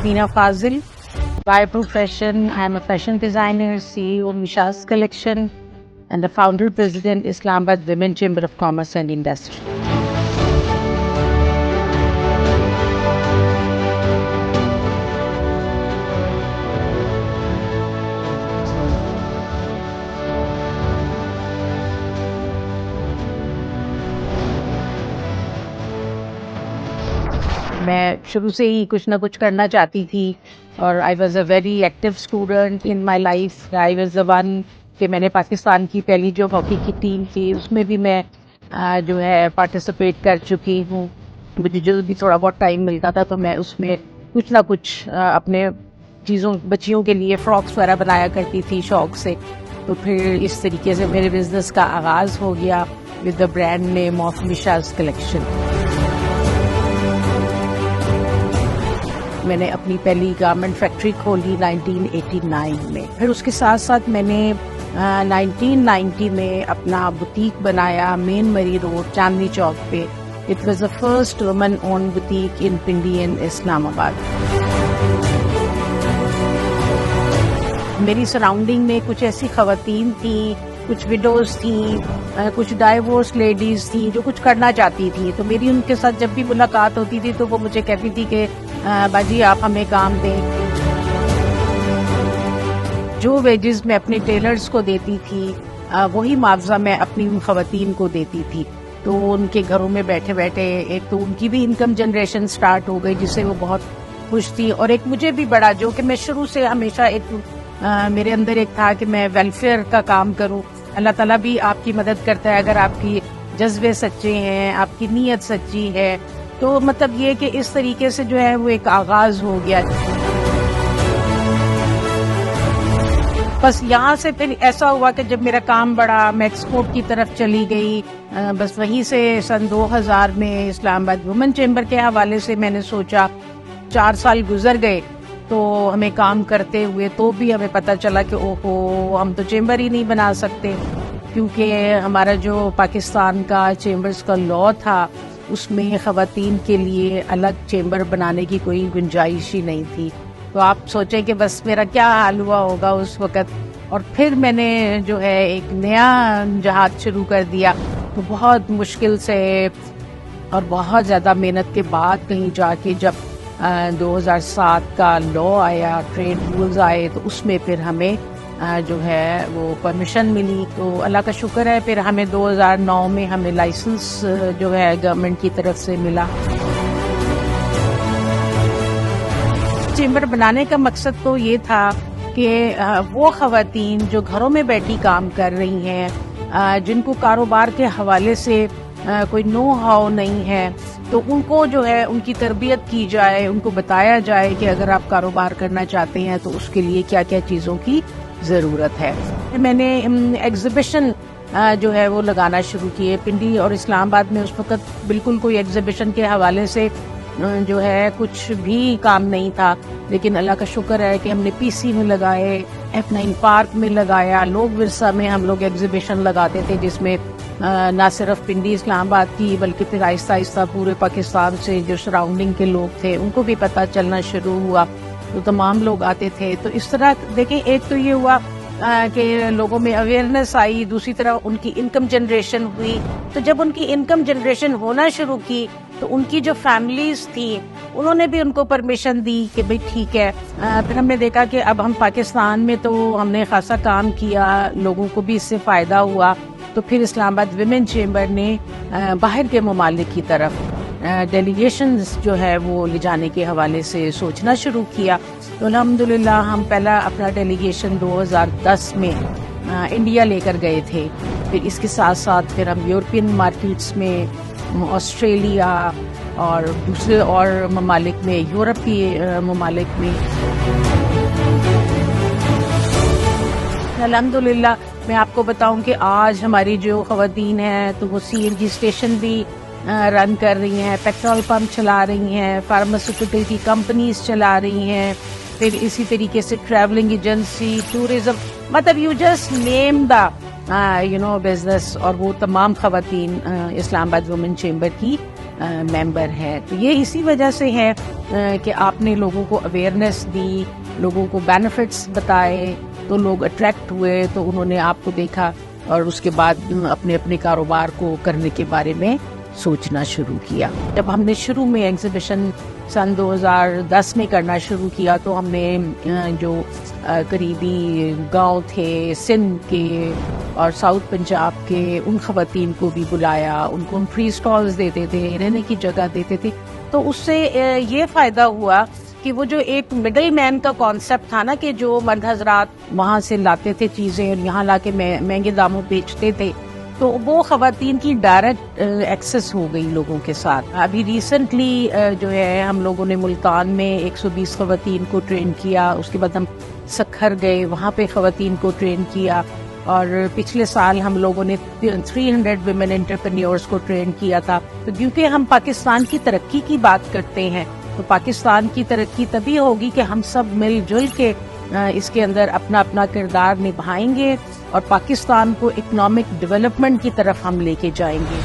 Sabina Fazil. By profession, I am a fashion designer, CEO of Mishas Collection, and the founder president, Islamabad Women Chamber of Commerce and Industry. میں شروع سے ہی کچھ نہ کچھ کرنا چاہتی تھی اور I was a very active student in my life. I was the one کہ میں نے پاکستان کی پہلی جو ہاکی کی ٹیم تھی اس میں بھی میں جو ہے پارٹیسپیٹ کر چکی ہوں. مجھے جو بھی تھوڑا بہت ٹائم ملتا تھا تو میں اس میں کچھ نہ کچھ اپنے بچیوں کے لیے فراکس وغیرہ بنایا کرتی تھی شوق سے. تو پھر اس طریقے سے میرے بزنس کا آغاز ہو گیا with the brand name of مشاز کلیکشن. میں نے اپنی پہلی گارمنٹ فیکٹری کھولی 1989 میں. پھر اس کے ساتھ ساتھ میں نے 1990 میں اپنا بوتیک بنایا مین مری روڈ چاندنی چوک پہ. It was the first woman own boutique in Pindi in Islamabad. میری سراؤنڈنگ میں کچھ ایسی خواتین تھیں, کچھ وڈوز تھیں, کچھ ڈائیورس لیڈیز تھیں جو کچھ کرنا چاہتی تھیں. تو میری ان کے ساتھ جب بھی ملاقات ہوتی تھی تو وہ مجھے کہتی تھی کہ باجی آپ ہمیں کام دیں. جو ویجز میں اپنے ٹیلرز کو دیتی تھی وہی معاوضہ میں اپنی ان خواتین کو دیتی تھی. تو ان کے گھروں میں بیٹھے بیٹھے ایک تو ان کی بھی انکم جنریشن سٹارٹ ہو گئی جس سے وہ بہت خوش تھی, اور ایک مجھے بھی بڑا جو کہ میں شروع سے ہمیشہ ایک میرے اندر ایک تھا کہ میں ویلفیئر کا کام کروں. اللہ تعالیٰ بھی آپ کی مدد کرتا ہے اگر آپ کی جذبے سچے ہیں, آپ کی نیت سچی ہے. تو مطلب یہ کہ اس طریقے سے جو ہے وہ ایک آغاز ہو گیا. بس یہاں سے پھر ایسا ہوا کہ جب میرا کام بڑھا میں ایکسپورٹ کی طرف چلی گئی. بس وہیں سے سن 2000 میں اسلام آباد وومن چیمبر کے حوالے سے میں نے سوچا. 4 سال گزر گئے تو ہمیں کام کرتے ہوئے تو بھی ہمیں پتہ چلا کہ اوہو ہم تو چیمبر ہی نہیں بنا سکتے, کیونکہ ہمارا جو پاکستان کا چیمبرز کا لا تھا اس میں خواتین کے لیے الگ چیمبر بنانے کی کوئی گنجائش ہی نہیں تھی. تو آپ سوچیں کہ بس میرا کیا حال ہوا ہوگا اس وقت. اور پھر میں نے جو ہے ایک نیا جہاد شروع کر دیا. تو بہت مشکل سے اور بہت زیادہ محنت کے بعد کہیں جا کے جب 2007 کا لا آیا, ٹریڈ رولز آئے, تو اس میں پھر ہمیں جو ہے وہ پرمیشن ملی. تو اللہ کا شکر ہے پھر ہمیں 2009 میں ہمیں لائسنس جو ہے گورنمنٹ کی طرف سے ملا. چیمبر بنانے کا مقصد تو یہ تھا کہ وہ خواتین جو گھروں میں بیٹھی کام کر رہی ہیں, جن کو کاروبار کے حوالے سے کوئی نو ہاؤ نہیں ہے, تو ان کو جو ہے ان کی تربیت کی جائے, ان کو بتایا جائے کہ اگر آپ کاروبار کرنا چاہتے ہیں تو اس کے لیے کیا کیا چیزوں کی ضرورت ہے. میں نے ایگزیبیشن جو ہے وہ لگانا شروع کیے پنڈی اور اسلام آباد میں. اس وقت بالکل کوئی ایگزیبیشن کے حوالے سے جو ہے کچھ بھی کام نہیں تھا, لیکن اللہ کا شکر ہے کہ ہم نے پی سی میں لگائے, F9 پارک میں لگایا, لوگ ورثہ میں ہم لوگ ایگزیبیشن لگاتے تھے جس میں نہ صرف پنڈی اسلام آباد کی بلکہ پھر آہستہ آہستہ پورے پاکستان سے جو سراؤنڈنگ کے لوگ تھے ان کو بھی پتہ چلنا شروع ہوا, تو تمام لوگ آتے تھے. تو اس طرح دیکھیں ایک تو یہ ہوا کہ لوگوں میں اویئرنیس آئی, دوسری طرح ان کی انکم جنریشن ہوئی. تو جب ان کی انکم جنریشن ہونا شروع کی تو ان کی جو فیملیز تھیں انہوں نے بھی ان کو پرمیشن دی کہ بھئی ٹھیک ہے. پھر ہم نے دیکھا کہ اب ہم پاکستان میں تو ہم نے خاصا کام کیا, لوگوں کو بھی اس سے فائدہ ہوا. تو پھر اسلام آباد ویمن چیمبر نے باہر کے ممالک کی طرف ڈیلیگیشنز جو ہے وہ لے جانے کے حوالے سے سوچنا شروع کیا. تو الحمدللہ ہم پہلا اپنا ڈیلیگیشن 2010 میں انڈیا لے کر گئے تھے. پھر اس کے ساتھ ساتھ پھر ہم یورپین مارکیٹس میں, آسٹریلیا اور دوسرے اور ممالک میں, یورپی ممالک میں. الحمدللہ میں آپ کو بتاؤں کہ آج ہماری جو خواتین ہیں تو وہ سی این جی اسٹیشن بھی رن کر رہی ہیں, پیٹرول پمپ چلا رہی ہیں, فارماسیوٹیکل کی کمپنیز چلا رہی ہیں, پھر اسی طریقے سے ٹریولنگ ایجنسی, ٹورزم, مطلب you just name the business. اور وہ تمام خواتین اسلام آباد وومن چیمبر کی ممبر ہیں. تو یہ اسی وجہ سے ہے کہ آپ نے لوگوں کو اویئرنیس دی, لوگوں کو بینیفٹس بتائے, تو لوگ اٹریکٹ ہوئے, تو انہوں نے آپ کو دیکھا اور اس کے بعد اپنے اپنے کاروبار کو کرنے کے بارے میں سوچنا شروع کیا. جب ہم نے شروع میں ایگزیبیشن سن 2010 میں کرنا شروع کیا تو ہم نے جو قریبی گاؤں تھے سندھ کے اور ساؤتھ پنجاب کے ان خواتین کو بھی بلایا, ان کو ہم فری اسٹالز دیتے تھے, رہنے کی جگہ دیتے تھے. تو اس سے یہ فائدہ ہوا کہ وہ جو ایک مڈل مین کا کانسیپٹ تھا نا, کہ جو مرد حضرات وہاں سے لاتے تھے چیزیں اور یہاں لا کے مہنگے داموں بیچتے تھے, تو وہ خواتین کی ڈائریکٹ ایکسس ہو گئی لوگوں کے ساتھ. ابھی ریسنٹلی جو ہے ہم لوگوں نے ملتان میں 120 خواتین کو ٹرین کیا, اس کے بعد ہم سکھر گئے, وہاں پہ خواتین کو ٹرین کیا, اور پچھلے سال ہم لوگوں نے 300 ویمن انٹرپرینیورز کو ٹرین کیا تھا. تو کیونکہ ہم پاکستان کی ترقی کی بات کرتے ہیں, تو پاکستان کی ترقی تبھی ہوگی کہ ہم سب مل جل کے اس کے اندر اپنا اپنا کردار نبھائیں گے اور پاکستان کو اکنامک ڈیولپمنٹ کی طرف ہم لے کے جائیں گے.